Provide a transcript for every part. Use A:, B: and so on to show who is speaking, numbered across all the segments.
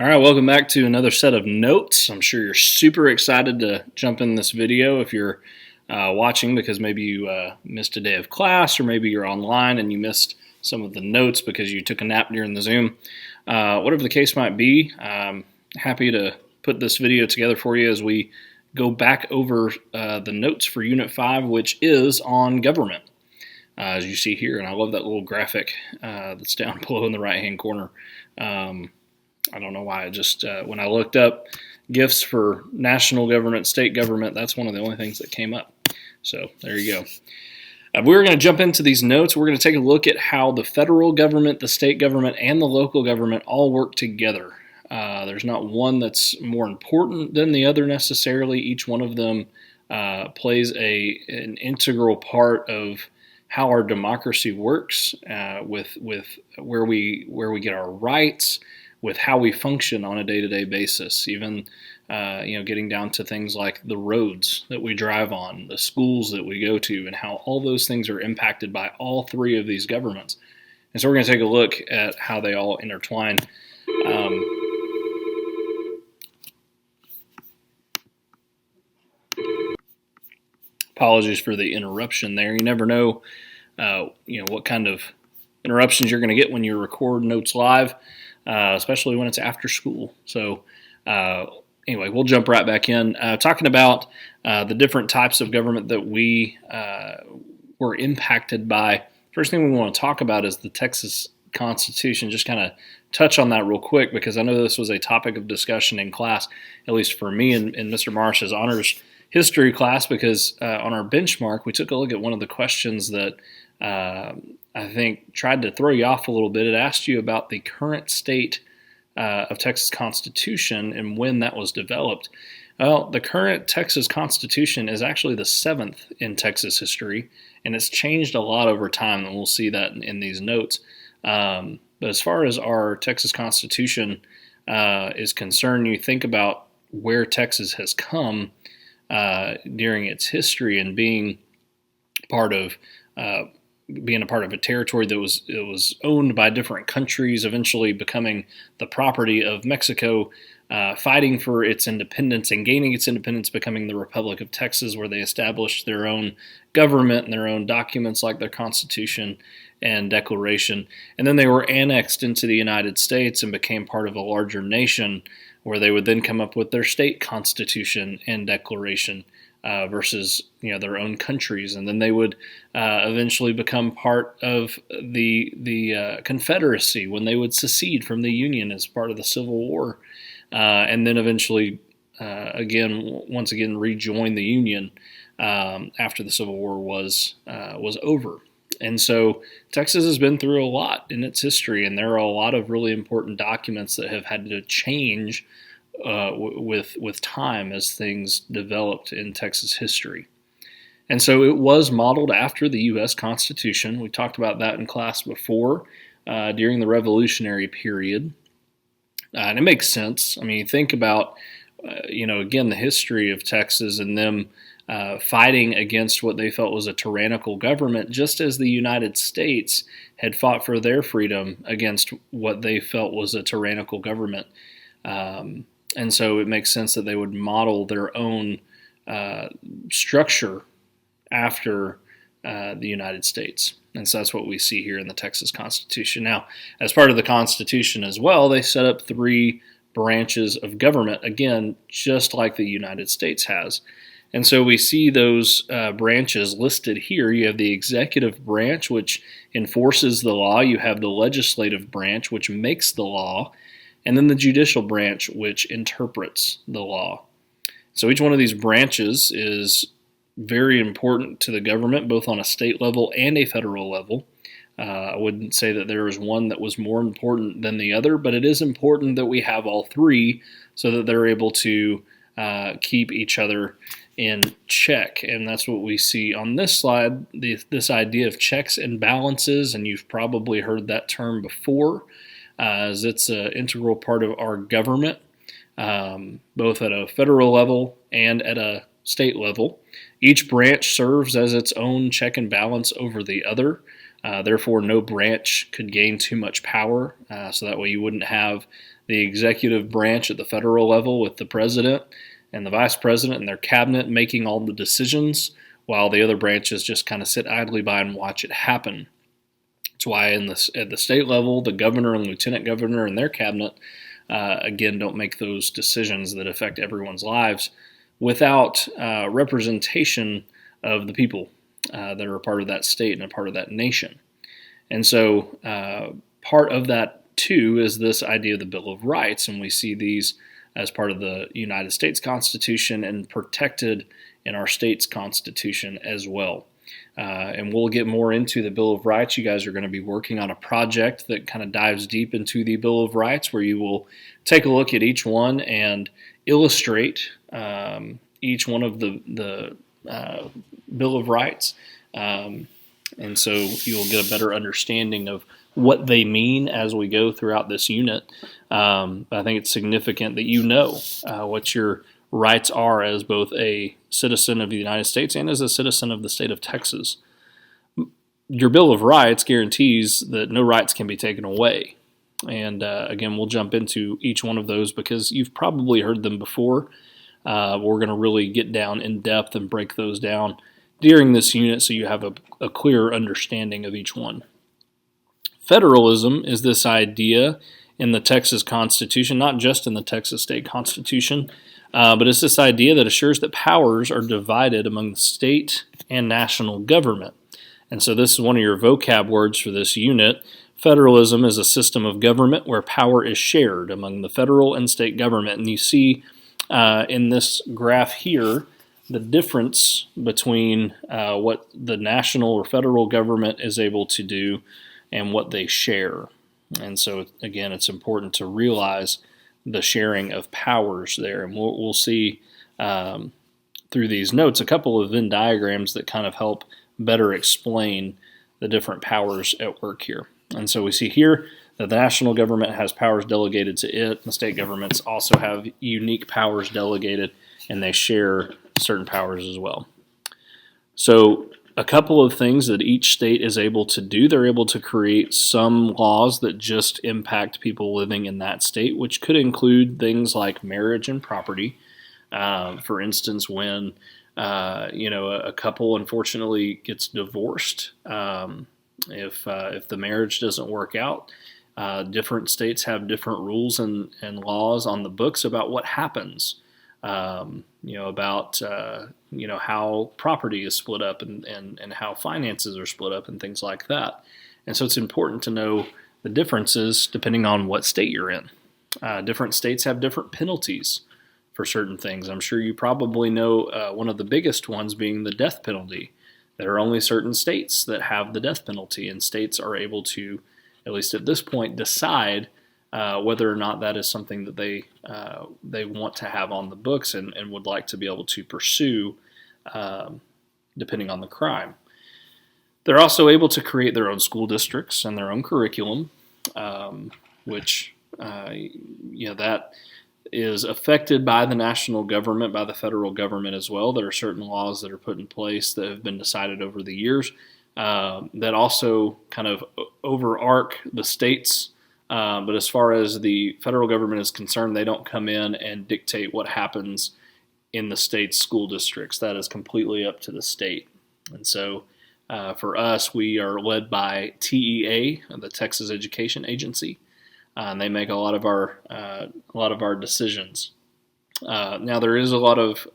A: All right, welcome back to another set of notes. I'm sure you're super excited to jump in this video if you're watching because maybe you missed a day of class, or maybe you're online and you missed some of the notes because you took a nap during the Zoom. Whatever the case might be, I'm happy to put this video together for you as we go back over the notes for Unit 5, which is on government. As you see here, and I love that little graphic that's down below in the right-hand corner. I don't know why. When I looked up gifts for national government, state government, that's one of the only things that came up. So there you go. We're going to jump into these notes. We're going to take a look at how the federal government, the state government, and the local government all work together. There's not one that's more important than the other necessarily. Each one of them plays an integral part of how our democracy works, with where we get our rights, with how we function on a day-to-day basis, even getting down to things like the roads that we drive on, the schools that we go to, and how all those things are impacted by all three of these governments. And so we're going to take a look at how they all intertwine. Apologies for the interruption there. You never know, what kind of interruptions you're going to get when you record notes live. Especially when it's after school. So anyway, we'll jump right back in. Talking about the different types of government that we were impacted by. First thing we want to talk about is the Texas Constitution. Just kind of touch on that real quick because I know this was a topic of discussion in class, at least for me in Mr. Marsh's honors history class, because on our benchmark, we took a look at one of the questions that I think tried to throw you off a little bit. It asked you about the current state of Texas Constitution and when that was developed. Well, the current Texas Constitution is actually the 7th in Texas history, and it's changed a lot over time, and we'll see that in these notes. But as far as our Texas Constitution is concerned, you think about where Texas has come during its history and being part of a territory that was owned by different countries, eventually becoming the property of Mexico, fighting for its independence and gaining its independence, becoming the Republic of Texas, where they established their own government and their own documents like their Constitution and Declaration. And then they were annexed into the United States and became part of a larger nation, where they would then come up with their state constitution and declaration. Versus their own countries, and then they would eventually become part of the Confederacy when they would secede from the Union as part of the Civil War, and then eventually once again rejoin the Union after the Civil War was over. And so Texas has been through a lot in its history, and there are a lot of really important documents that have had to change with time as things developed in Texas history. And so it was modeled after the U.S. Constitution. We talked about that in class before, during the Revolutionary period. And it makes sense. I mean, you think about, again, the history of Texas and them fighting against what they felt was a tyrannical government, just as the United States had fought for their freedom against what they felt was a tyrannical government. And so it makes sense that they would model their own structure after the United States. And so that's what we see here in the Texas Constitution. Now, as part of the Constitution as well, they set up 3 branches of government, again, just like the United States has. And so we see those branches listed here. You have the executive branch, which enforces the law. You have the legislative branch, which makes the law. And then the judicial branch, which interprets the law. So each one of these branches is very important to the government, both on a state level and a federal level. I wouldn't say that there is one that was more important than the other, but it is important that we have all 3 so that they're able to keep each other in check. And that's what we see on this slide, this idea of checks and balances, and you've probably heard that term before. As it's an integral part of our government, both at a federal level and at a state level. Each branch serves as its own check and balance over the other. Therefore, no branch could gain too much power. So that way you wouldn't have the executive branch at the federal level with the president and the vice president and their cabinet making all the decisions, while the other branches just kind of sit idly by and watch it happen. That's why at the state level, the governor and lieutenant governor and their cabinet, again, don't make those decisions that affect everyone's lives without representation of the people that are a part of that state and a part of that nation. And so part of that, too, is this idea of the Bill of Rights, and we see these as part of the United States Constitution and protected in our state's Constitution as well. And we'll get more into the Bill of Rights. You guys are going to be working on a project that kind of dives deep into the Bill of Rights, where you will take a look at each one and illustrate each one of the Bill of Rights. And so you'll get a better understanding of what they mean as we go throughout this unit. I think it's significant that you know what your rights are as both a citizen of the United States and as a citizen of the state of Texas. Your Bill of Rights guarantees that no rights can be taken away. And again, we'll jump into each one of those because you've probably heard them before. We're going to really get down in depth and break those down during this unit so you have a clearer understanding of each one. Federalism is this idea in the Texas Constitution, not just in the Texas State Constitution, but it's this idea that assures that powers are divided among the state and national government. And so this is one of your vocab words for this unit. Federalism is a system of government where power is shared among the federal and state government. And you see in this graph here the difference between what the national or federal government is able to do and what they share. And so, again, it's important to realize the sharing of powers there. And we'll see through these notes a couple of Venn diagrams that kind of help better explain the different powers at work here. And so we see here that the national government has powers delegated to it. The state governments also have unique powers delegated, and they share certain powers as well. So a couple of things that each state is able to do. They're able to create some laws that just impact people living in that state, which could include things like marriage and property. For instance, when a couple unfortunately gets divorced, if the marriage doesn't work out, different states have different rules and laws on the books about what happens. About how property is split up and how finances are split up and things like that. And so it's important to know the differences depending on what state you're in. Different states have different penalties for certain things. I'm sure you probably know one of the biggest ones being the death penalty. There are only certain states that have the death penalty, and states are able to, at least at this point, decide whether or not that is something that they want to have on the books and would like to be able to pursue depending on the crime. They're also able to create their own school districts and their own curriculum, which that is affected by the national government, by the federal government as well. There are certain laws that are put in place that have been decided over the years that also kind of overarch the states. But as far as the federal government is concerned, they don't come in and dictate what happens in the state's school districts. That is completely up to the state. And so for us, we are led by TEA, the Texas Education Agency, and they make a lot of our decisions. Now there is a lot of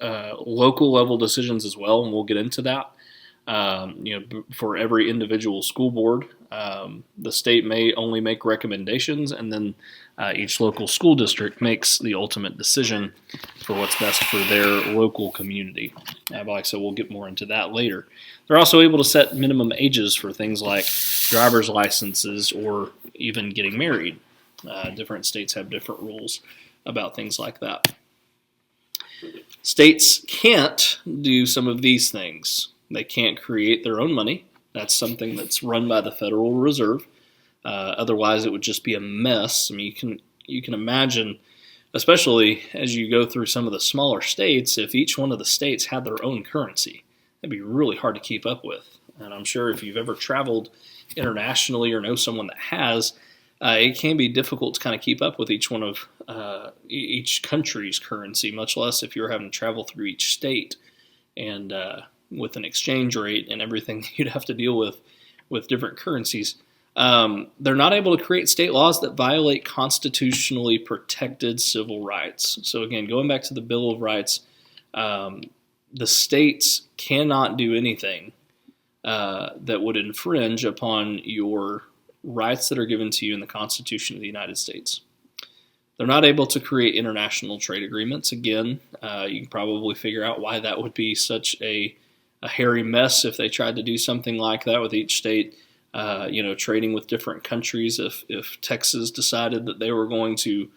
A: local level decisions as well, and we'll get into that. For every individual school board, the state may only make recommendations, and then each local school district makes the ultimate decision for what's best for their local community. Like I said, we'll get more into that later. They're also able to set minimum ages for things like driver's licenses or even getting married. Different states have different rules about things like that. States can't do some of these things. They can't create their own money. That's something that's run by the Federal Reserve. Otherwise, it would just be a mess. I mean, you can imagine, especially as you go through some of the smaller states, if each one of the states had their own currency, it'd be really hard to keep up with. And I'm sure if you've ever traveled internationally or know someone that has, it can be difficult to kind of keep up with each one of each country's currency, much less if you're having to travel through each state and with an exchange rate and everything you'd have to deal with different currencies. They're not able to create state laws that violate constitutionally protected civil rights. So again, going back to the Bill of Rights, the states cannot do anything that would infringe upon your rights that are given to you in the Constitution of the United States. They're not able to create international trade agreements. Again, you can probably figure out why that would be such a hairy mess if they tried to do something like that with each state, trading with different countries. If Texas decided that they were going to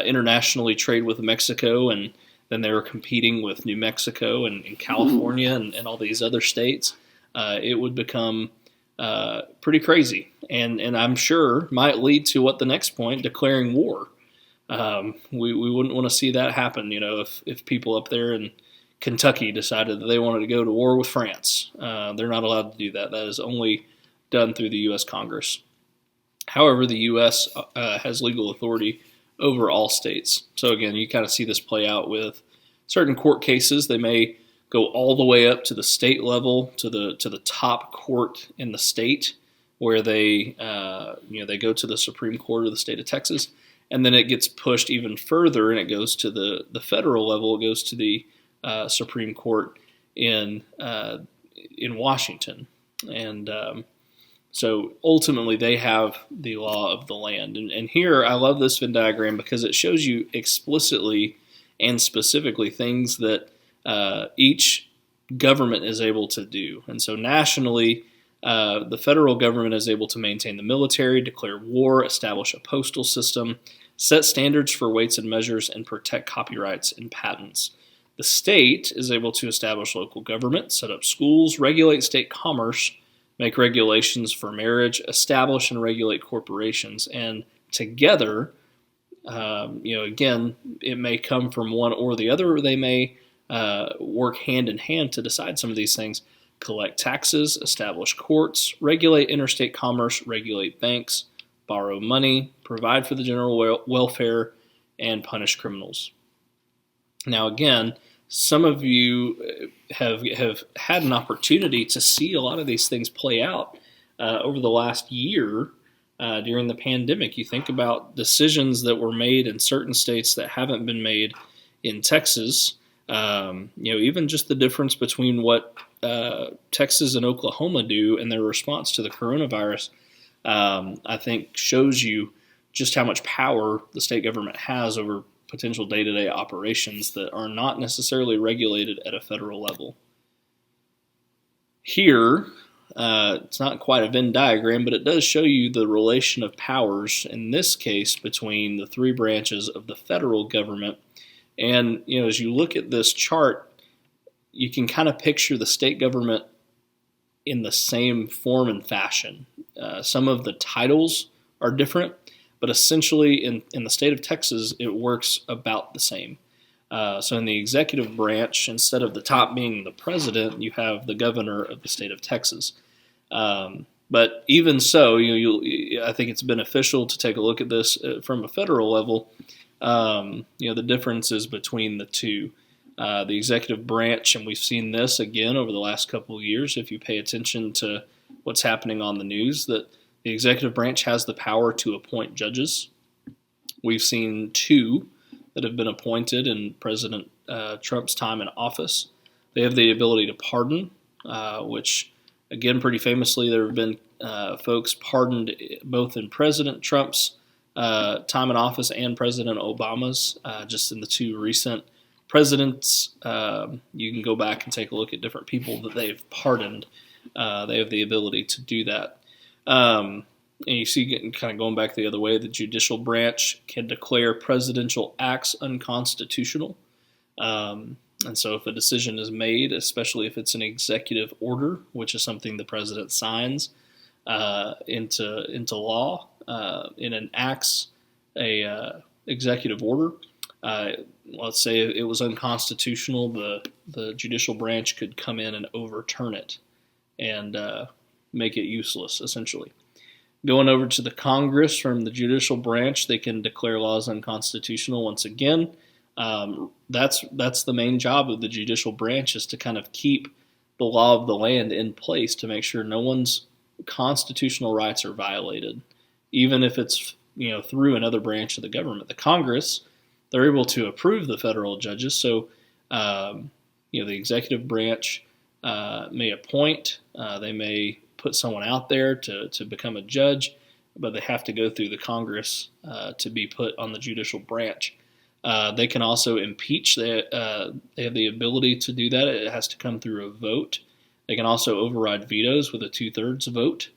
A: internationally trade with Mexico, and then they were competing with New Mexico and California and all these other states, it would become pretty crazy, and I'm sure might lead to what the next point, declaring war. We wouldn't want to see that happen. If people up there in Kentucky decided that they wanted to go to war with France, they're not allowed to do that. That is only done through the U.S. Congress. However, the U.S. Has legal authority over all states. So again, you kind of see this play out with certain court cases. They may go all the way up to the state level, to the top court in the state, where they go to the Supreme Court of the state of Texas, and then it gets pushed even further, and it goes to the federal level. It goes to the Supreme Court in Washington, and so ultimately they have the law of the land. And here I love this Venn diagram because it shows you explicitly and specifically things that each government is able to do. And so nationally, the federal government is able to maintain the military, declare war, establish a postal system, set standards for weights and measures, and protect copyrights and patents. The state is able to establish local government, set up schools, regulate state commerce, make regulations for marriage, establish and regulate corporations. And together, again, it may come from one or the other, or they may work hand in hand to decide some of these things. Collect taxes, establish courts, regulate interstate commerce, regulate banks, borrow money, provide for the general welfare, and punish criminals. Now, again, some of you have had an opportunity to see a lot of these things play out over the last year during the pandemic. You think about decisions that were made in certain states that haven't been made in Texas. Even just the difference between what Texas and Oklahoma do in their response to the coronavirus, I think shows you just how much power the state government has over potential day-to-day operations that are not necessarily regulated at a federal level. Here, it's not quite a Venn diagram, but it does show you the relation of powers, in this case, between the three branches of the federal government. And, as you look at this chart, you can kind of picture the state government in the same form and fashion. Some of the titles are different, but essentially in the state of Texas, it works about the same. So in the executive branch, instead of the top being the president, you have the governor of the state of Texas. But even so, I think it's beneficial to take a look at this from a federal level. The differences between the two. The executive branch, and we've seen this again over the last couple of years, if you pay attention to what's happening on the news, that the executive branch has the power to appoint judges. We've seen 2 that have been appointed in President Trump's time in office. They have the ability to pardon, which, again, pretty famously, there have been folks pardoned both in President Trump's time in office and President Obama's, just in the 2 recent presidents. You can go back and take a look at different people that they've pardoned. They have the ability to do that. And you see, kind of going back the other way, the judicial branch can declare presidential acts unconstitutional. And so if a decision is made, especially if it's an executive order, which is something the president signs into law, and enacts a executive order, let's say it was unconstitutional, the judicial branch could come in and overturn it. And make it useless, essentially. Going over to the Congress from the judicial branch, they can declare laws unconstitutional once again. That's the main job of the judicial branch, is to kind of keep the law of the land in place to make sure no one's constitutional rights are violated, even if it's through another branch of the government. The Congress, they're able to approve the federal judges, so the executive branch may appoint, they may put someone out there to become a judge, but they have to go through the Congress to be put on the judicial branch. They can also impeach. They have the ability to do that. It has to come through a vote. They can also override vetoes with a 2/3 vote.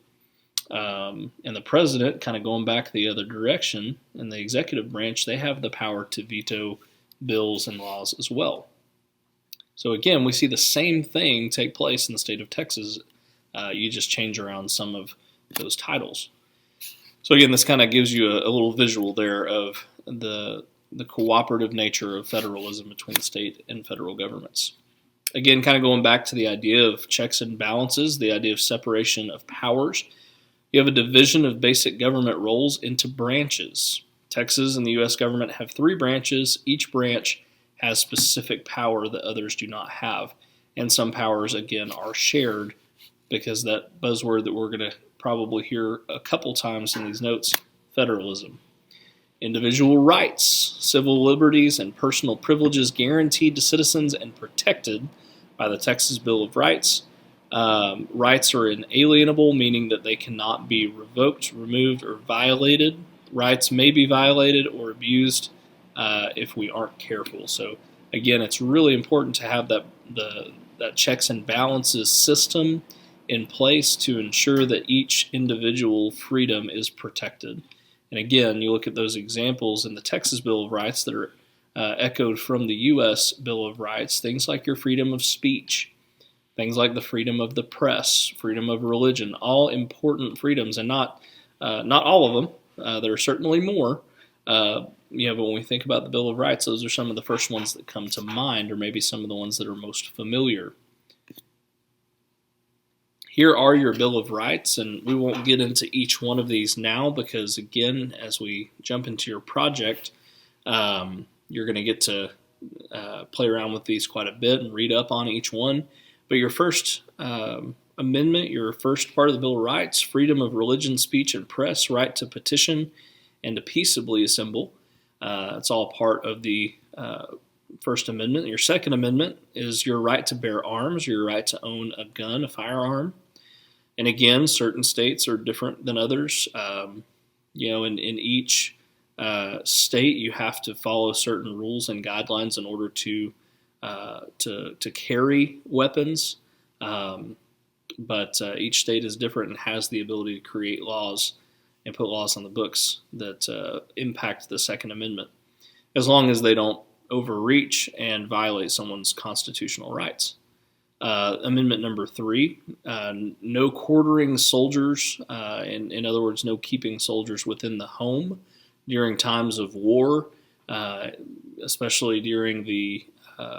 A: And the president, kind of going back the other direction, in the executive branch, they have the power to veto bills and laws as well. So again, we see the same thing take place in the state of Texas. You just change around some of those titles. So again, this kind of gives you a little visual there of the cooperative nature of federalism between state and federal governments. Again, kind of going back to the idea of checks and balances, the idea of separation of powers. You have a division of basic government roles into branches. Texas and the U.S. government have 3 branches. Each branch has specific power that others do not have. And some powers, again, are shared, because that buzzword that we're going to probably hear a couple times in these notes, federalism. Individual rights, civil liberties, and personal privileges guaranteed to citizens and protected by the Texas Bill of Rights. Rights are inalienable, meaning that they cannot be revoked, removed, or violated. Rights may be violated or abused if we aren't careful. So again, it's really important to have that checks and balances system in place to ensure that each individual freedom is protected. And again, you look at those examples in the Texas Bill of Rights that are echoed from the U.S. Bill of Rights, things like your freedom of speech, things like the freedom of the press, freedom of religion, all important freedoms, and not all of them. There are certainly more. But when we think about the Bill of Rights, those are some of the first ones that come to mind, or maybe some of the ones that are most familiar. Here are your Bill of Rights, and we won't get into each one of these now because, again, as we jump into your project, you're going to get to play around with these quite a bit and read up on each one. But your first amendment, your first part of the Bill of Rights, freedom of religion, speech, and press, right to petition and to peaceably assemble. It's all part of the First Amendment. Your Second Amendment is your right to bear arms, your right to own a gun, a firearm. And again, certain states are different than others. In each state, you have to follow certain rules and guidelines in order to carry weapons. But each state is different and has the ability to create laws and put laws on the books that impact the Second Amendment, as long as they don't overreach and violate someone's constitutional rights. Amendment number 3, no quartering soldiers, in other words, no keeping soldiers within the home during times of war, especially during the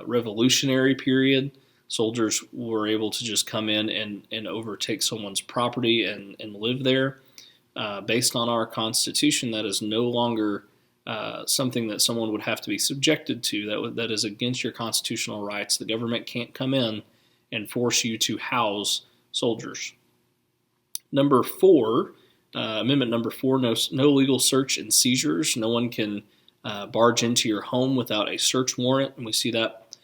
A: Revolutionary period. Soldiers were able to just come in and overtake someone's property and live there. Based on our Constitution, that is no longer something that someone would have to be subjected to. That is against your constitutional rights. The government can't come in and force you to house soldiers. Number 4, Amendment number 4, no legal search and seizures. No one can barge into your home without a search warrant, and we see that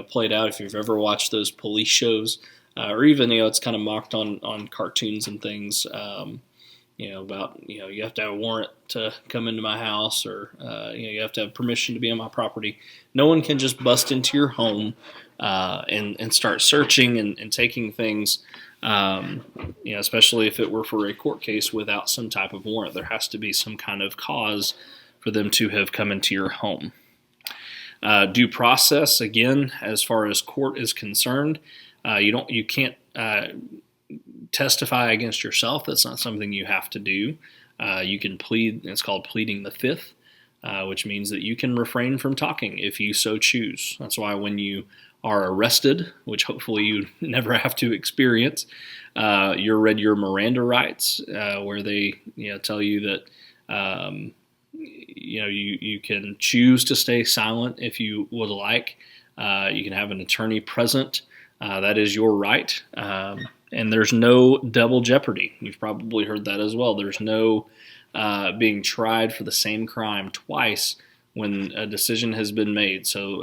A: played out if you've ever watched those police shows, or even it's kind of mocked on cartoons and things. About you have to have a warrant to come into my house, or you have to have permission to be on my property. No one can just bust into your home and start searching and taking things. Especially if it were for a court case without some type of warrant. There has to be some kind of cause for them to have come into your home. Due process, again, as far as court is concerned, you can't testify against yourself. That's not something you have to do. You can plead. It's called pleading the fifth, which means that you can refrain from talking if you so choose. That's why when you are arrested, which hopefully you never have to experience. You're read your Miranda rights, where they tell you that you can choose to stay silent if you would like. You can have an attorney present. That is your right. And there's no double jeopardy. You've probably heard that as well. There's no being tried for the same crime twice when a decision has been made. So,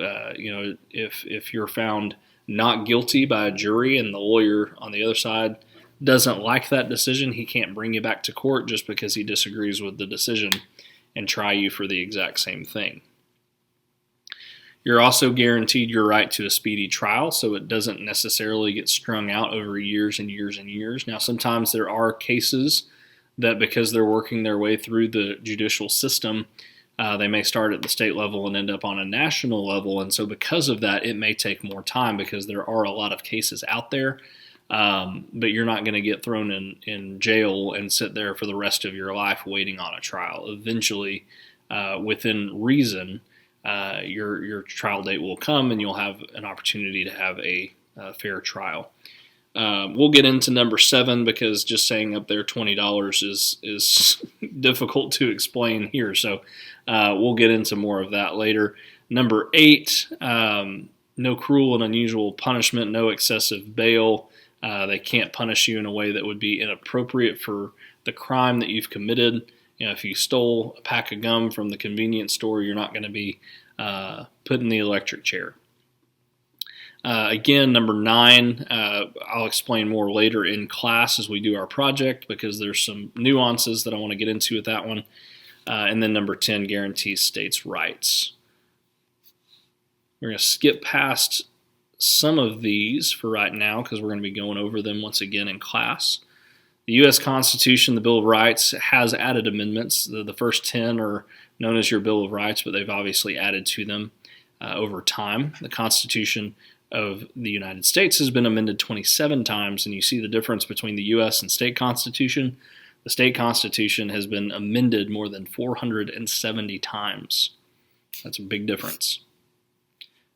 A: if you're found not guilty by a jury and the lawyer on the other side doesn't like that decision, he can't bring you back to court just because he disagrees with the decision and try you for the exact same thing. You're also guaranteed your right to a speedy trial, so it doesn't necessarily get strung out over years and years and years. Now, sometimes there are cases that, because they're working their way through the judicial system, they may start at the state level and end up on a national level. And so because of that, it may take more time because there are a lot of cases out there. But you're not going to get thrown in jail and sit there for the rest of your life waiting on a trial. Eventually, within reason, your trial date will come and you'll have an opportunity to have a fair trial. We'll get into number 7 because just saying up there $20 is difficult to explain here. So we'll get into more of that later. Number 8, no cruel and unusual punishment, no excessive bail. They can't punish you in a way that would be inappropriate for the crime that you've committed. If you stole a pack of gum from the convenience store, you're not going to be put in the electric chair. Again, number 9, I'll explain more later in class as we do our project because there's some nuances that I want to get into with that one. And then number 10 guarantees states' rights. We're going to skip past some of these for right now because we're going to be going over them once again in class. The U.S. Constitution, the Bill of Rights, has added amendments. The first 10 are known as your Bill of Rights, but they've obviously added to them over time. The Constitution of the United States has been amended 27 times, and you see the difference between the U.S. and state constitution. The state constitution has been amended more than 470 times. That's a big difference.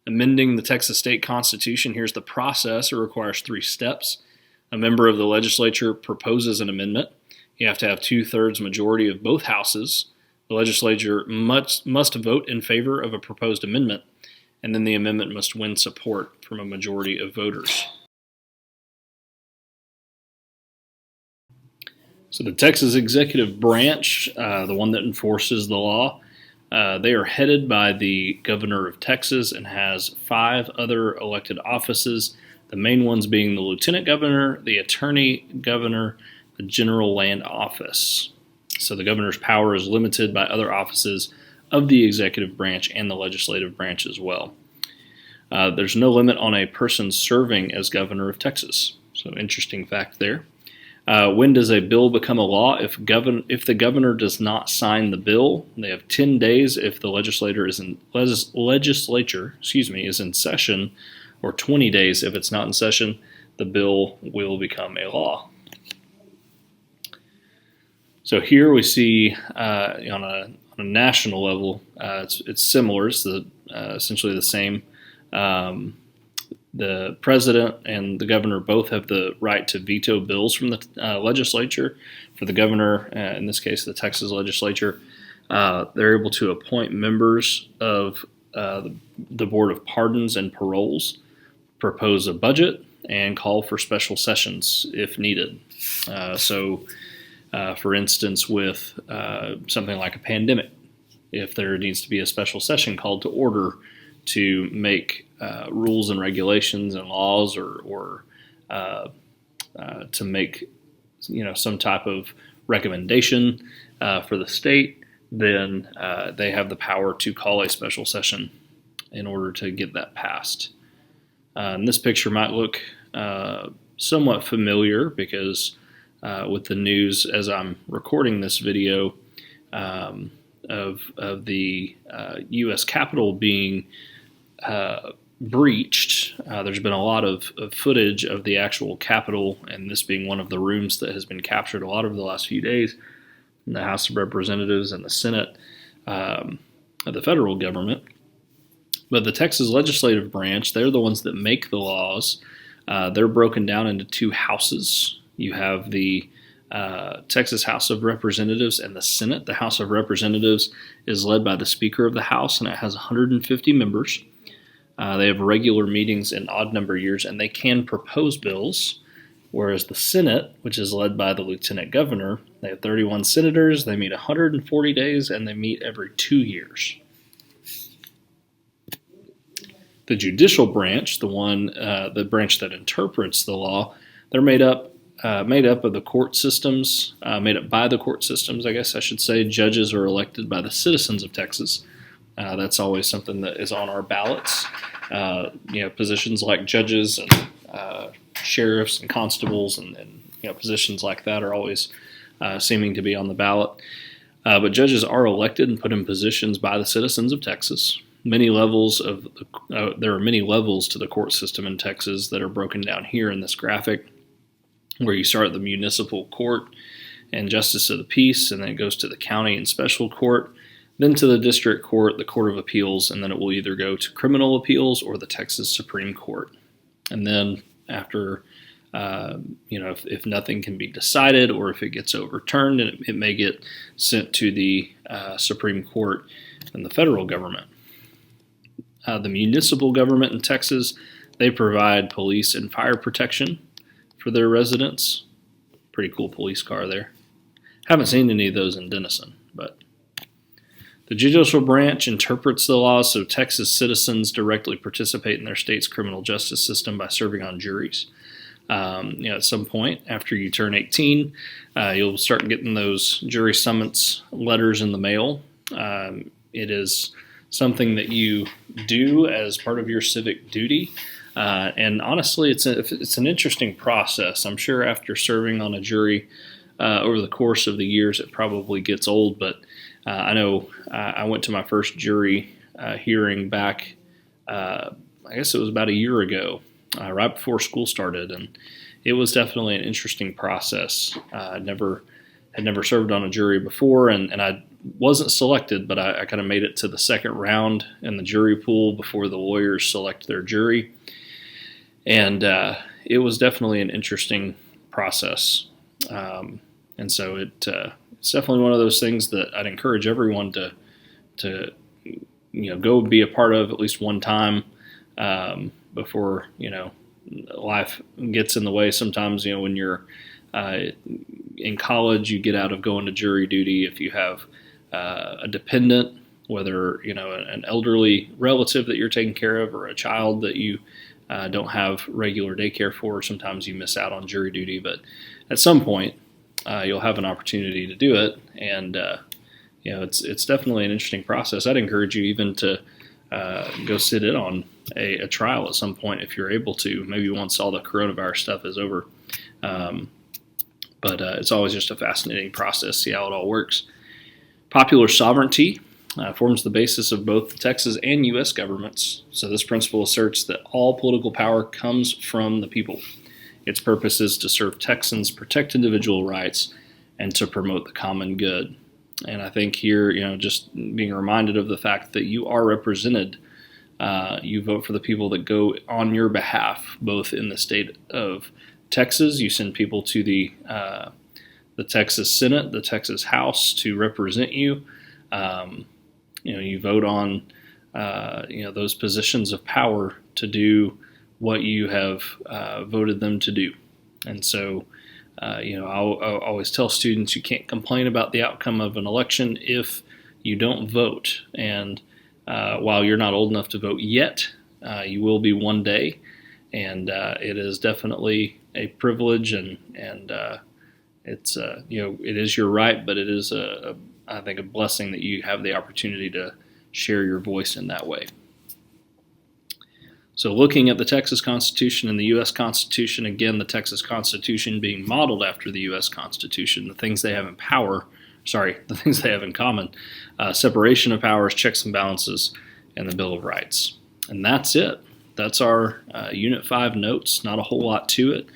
A: Amending the Texas state constitution, here's the process. It requires 3 steps. A member of the legislature proposes an amendment. You have to have 2/3 majority of both houses. The legislature must vote in favor of a proposed amendment, and then the amendment must win support from a majority of voters. So the Texas executive branch, the one that enforces the law, they are headed by the governor of Texas and has 5 other elected offices. The main ones being the lieutenant governor, the attorney governor, the general land office. So the governor's power is limited by other offices of the executive branch and the legislative branch as well. There's no limit on a person serving as governor of Texas. So interesting fact there. When does a bill become a law? If the governor does not sign the bill, they have 10 days if the legislature is in session, or 20 days if it's not in session. The bill will become a law. So here we see on a national level, it's similar. It's essentially the same. The president and the governor both have the right to veto bills from the legislature. For the governor, in this case the Texas legislature, they're able to appoint members of the Board of Pardons and Paroles, propose a budget, and call for special sessions if needed. For instance, with something like a pandemic, if there needs to be a special session called to order to make rules and regulations and laws, or to make some type of recommendation for the state, then they have the power to call a special session in order to get that passed. And this picture might look somewhat familiar because with the news as I'm recording this video of the U.S. Capitol being breached. There's been a lot of footage of the actual Capitol, and this being one of the rooms that has been captured a lot over the last few days in the House of Representatives and the Senate of the federal government. But the Texas legislative branch, they're the ones that make the laws. They're broken down into two houses. You have the Texas House of Representatives and the Senate. The House of Representatives is led by the Speaker of the House, and it has 150 members. They have regular meetings in odd number years, and they can propose bills. Whereas the Senate, which is led by the Lieutenant Governor, they have 31 senators. They meet 140 days, and they meet every 2 years. The judicial branch, the branch that interprets the law, they're made up of the court systems, made up by the court systems, I guess I should say. Judges are elected by the citizens of Texas. That's always something that is on our ballots. Positions like judges and sheriffs and constables and positions like that are always seeming to be on the ballot. But judges are elected and put in positions by the citizens of Texas. There are many levels to the court system in Texas that are broken down here in this graphic, where you start at the municipal court and justice of the peace, and then it goes to the county and special court, then to the district court, the court of appeals, and then it will either go to criminal appeals or the Texas Supreme Court. And then after, if nothing can be decided or if it gets overturned, it may get sent to the Supreme Court and the federal government. The municipal government in Texas, they provide police and fire protection for their residents. Pretty cool police car there. Haven't seen any of those in Denison, but the judicial branch interprets the laws so Texas citizens directly participate in their state's criminal justice system by serving on juries. At some point after you turn 18, you'll start getting those jury summons letters in the mail. It is something that you do as part of your civic duty. And honestly, it's an interesting process. I'm sure after serving on a jury over the course of the years, it probably gets old. But I know I went to my first jury hearing back, I guess it was about a year ago, right before school started. And it was definitely an interesting process. I had never served on a jury before, and I wasn't selected, but I kind of made it to the second round in the jury pool before the lawyers select their jury. And it was definitely an interesting process. And so it's definitely one of those things that I'd encourage everyone to go be a part of at least one time before, life gets in the way. Sometimes, when you're in college, you get out of going to jury duty if you have a dependent, whether an elderly relative that you're taking care of or a child that you don't have regular daycare for. Sometimes you miss out on jury duty, but at some point you'll have an opportunity to do it, and it's definitely an interesting process. I'd encourage you even to go sit in on a trial at some point if you're able to, maybe once all the coronavirus stuff is over. But it's always just a fascinating process, see how it all works. Popular sovereignty forms the basis of both the Texas and U.S. governments. So this principle asserts that all political power comes from the people. Its purpose is to serve Texans, protect individual rights, and to promote the common good. And I think here, just being reminded of the fact that you are represented. You vote for the people that go on your behalf, both in the state of Texas. You send people to the Texas Senate, the Texas House to represent you. You vote on those positions of power to do what you have voted them to do. And so, I'll always tell students you can't complain about the outcome of an election if you don't vote. And while you're not old enough to vote yet, you will be one day. And it is definitely a privilege, and it's it is your right, but it is I think a blessing that you have the opportunity to share your voice in that way. So looking at the Texas Constitution and the U.S. Constitution, again, the Texas Constitution being modeled after the U.S. Constitution, the things they have in common, separation of powers, checks and balances, and the Bill of Rights. And that's it. That's our Unit 5 notes. Not a whole lot to it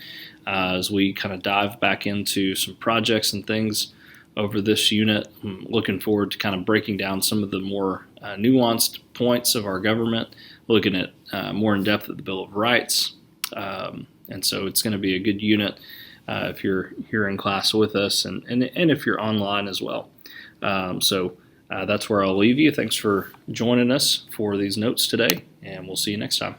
A: as we kind of dive back into some projects and things over this unit. I'm looking forward to kind of breaking down some of the more nuanced points of our government, looking at more in depth at the Bill of Rights. And so it's going to be a good unit if you're here in class with us, and if you're online as well. So that's where I'll leave you. Thanks for joining us for these notes today, and we'll see you next time.